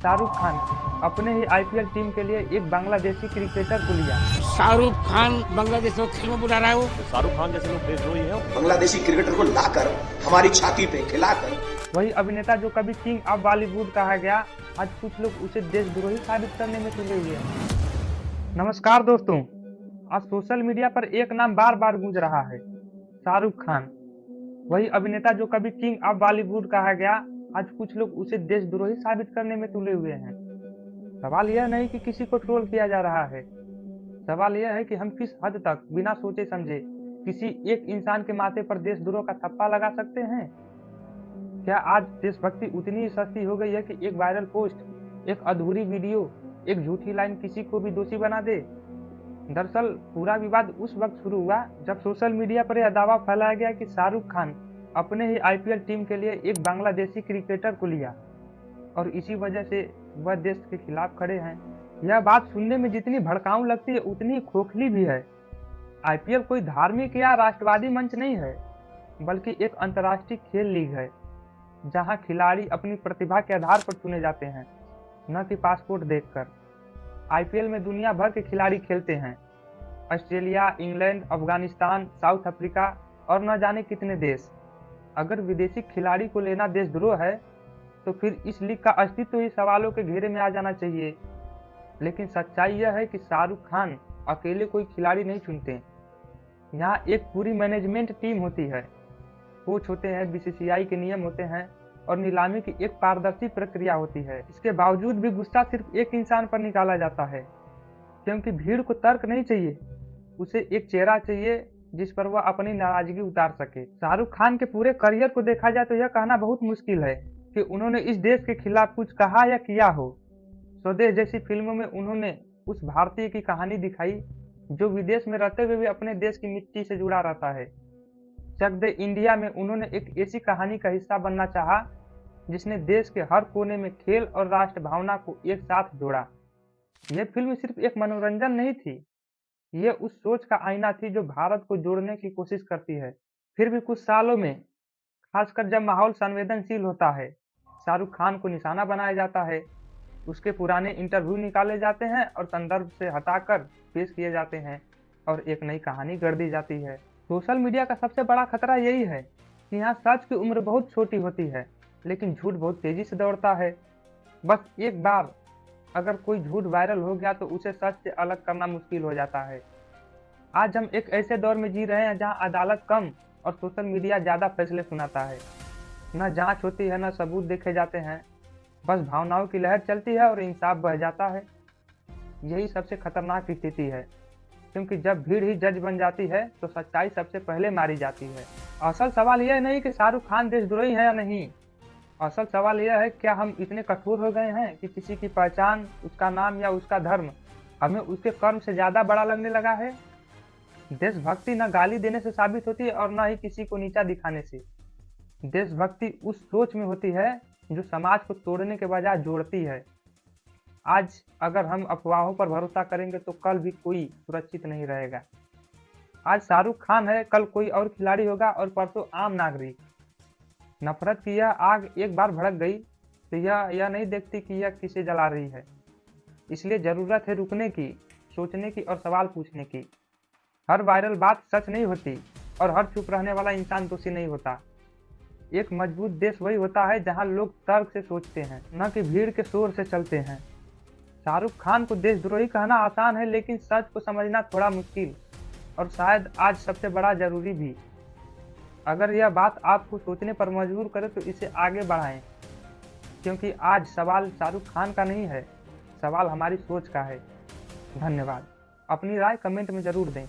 शाहरुख खान अपने ही IPL team के लिए एक बांग्लादेशी क्रिकेटर को लिया। शाहरुख खान बांग्लादेश को खेल में बुला रहा है वो। शाहरुख खान जैसे लोग देशद्रोही हैं। बांग्लादेशी क्रिकेटर को लाकर हमारी छाती पे खिलाकर वही अभिनेता जो कभी किंग ऑफ बॉलीवुड कहा गया, आज कुछ लोग उसे देशद्रोही साबित करने में तुले हुए हैं। नमस्कार दोस्तों, आज सोशल मीडिया पर एक नाम बार बार गूंज रहा है, शाहरुख खान। वही अभिनेता जो कभी किंग ऑफ बॉलीवुड कहा गया, आज कुछ लोग उसे देशद्रोही साबित करने में तुले हुए हैं। सवाल यह नहीं कि किसी को ट्रोल किया जा रहा है, सवाल यह है कि हम किस हद तक बिना सोचे समझे किसी एक इंसान के माथे पर देशद्रोह का थप्पा लगा सकते हैं। क्या आज देशभक्ति उतनी ही सस्ती हो गई है कि एक वायरल पोस्ट, एक अधूरी वीडियो, एक झूठी लाइन किसी को भी दोषी बना दे? दरअसल पूरा विवाद उस वक्त शुरू हुआ जब सोशल मीडिया पर यह दावा फैलाया गया कि शाहरुख खान अपने ही आईपीएल टीम के लिए एक बांग्लादेशी क्रिकेटर को लिया और इसी वजह से वह देश के खिलाफ खड़े हैं। यह बात सुनने में जितनी भड़काऊ लगती है उतनी ही खोखली भी है। आईपीएल कोई धार्मिक या राष्ट्रवादी मंच नहीं है, बल्कि एक अंतर्राष्ट्रीय खेल लीग है जहां खिलाड़ी अपनी प्रतिभा के आधार पर चुने जाते हैं, न कि पासपोर्ट देखकर। आईपीएल में दुनिया भर के खिलाड़ी खेलते हैं, Australia, England, Afghanistan, south Africa और न जाने कितने देश। अगर विदेशी खिलाड़ी को लेना देशद्रोह है तो फिर इस लीग का अस्तित्व ही सवालों के घेरे में आ जाना चाहिए। लेकिन सच्चाई यह है कि शाहरुख खान अकेले कोई खिलाड़ी नहीं चुनते। यहाँ एक पूरी मैनेजमेंट टीम होती है, कोच होते हैं, बीसीसीआई के नियम होते हैं और नीलामी की एक पारदर्शी प्रक्रिया होती है। इसके बावजूद भी गुस्सा सिर्फ एक इंसान पर निकाला जाता है, क्योंकि भीड़ को तर्क नहीं चाहिए, उसे एक चेहरा चाहिए जिस पर वह अपनी नाराजगी उतार सके। शाहरुख खान के पूरे करियर को देखा जाए तो यह कहना बहुत मुश्किल है कि उन्होंने इस देश के खिलाफ कुछ कहा या किया हो। स्वदेश जैसी फिल्मों में उन्होंने उस भारतीय की कहानी दिखाई जो विदेश में रहते हुए भी अपने देश की मिट्टी से जुड़ा रहता है। चक दे इंडिया में उन्होंने एक ऐसी कहानी का हिस्सा बनना चाहा जिसने देश के हर कोने में खेल और राष्ट्र भावना को एक साथ जोड़ा। यह फिल्म सिर्फ एक मनोरंजन नहीं थी, यह उस सोच का आईना थी जो भारत को जोड़ने की कोशिश करती है। फिर भी कुछ सालों में, खासकर जब माहौल संवेदनशील होता है, शाहरुख खान को निशाना बनाया जाता है। उसके पुराने इंटरव्यू निकाले जाते हैं और संदर्भ से हटाकर पेश किए जाते हैं और एक नई कहानी गढ़ दी जाती है। सोशल मीडिया का सबसे बड़ा खतरा यही है कि यहाँ सच की उम्र बहुत छोटी होती है, लेकिन झूठ बहुत तेजी से दौड़ता है। बस एक बार अगर कोई झूठ वायरल हो गया तो उसे सच से अलग करना मुश्किल हो जाता है। आज हम एक ऐसे दौर में जी रहे हैं जहाँ अदालत कम और सोशल मीडिया ज़्यादा फैसले सुनाता है। न जांच होती है, न सबूत देखे जाते हैं, बस भावनाओं की लहर चलती है और इंसाफ बह जाता है। यही सबसे खतरनाक स्थिति है, क्योंकि जब भीड़ ही जज बन जाती है तो सच्चाई सबसे पहले मारी जाती है। असल सवाल यह नहीं कि शाहरुख खान देशद्रोही है या नहीं, असल सवाल यह है क्या हम इतने कठोर हो गए हैं कि किसी की पहचान, उसका नाम या उसका धर्म हमें उसके कर्म से ज़्यादा बड़ा लगने लगा है। देशभक्ति न गाली देने से साबित होती है और न ही किसी को नीचा दिखाने से। देशभक्ति उस सोच में होती है जो समाज को तोड़ने के बजाय जोड़ती है। आज अगर हम अफवाहों पर भरोसा करेंगे तो कल भी कोई सुरक्षित नहीं रहेगा। आज शाहरुख खान है, कल कोई और खिलाड़ी होगा और परसों आम नागरिक। नफरत की यह आग एक बार भड़क गई तो यह नहीं देखती कि यह किसे जला रही है। इसलिए ज़रूरत है रुकने की, सोचने की और सवाल पूछने की। हर वायरल बात सच नहीं होती और हर चुप रहने वाला इंसान दोषी नहीं होता। एक मजबूत देश वही होता है जहां लोग तर्क से सोचते हैं, न कि भीड़ के शोर से चलते हैं। शाहरुख खान को देशद्रोही कहना आसान है, लेकिन सच को समझना थोड़ा मुश्किल और शायद आज सबसे बड़ा जरूरी भी। अगर यह बात आपको सोचने पर मजबूर करे तो इसे आगे बढ़ाएं, क्योंकि आज सवाल शाहरुख खान का नहीं है, सवाल हमारी सोच का है। धन्यवाद। अपनी राय कमेंट में ज़रूर दें।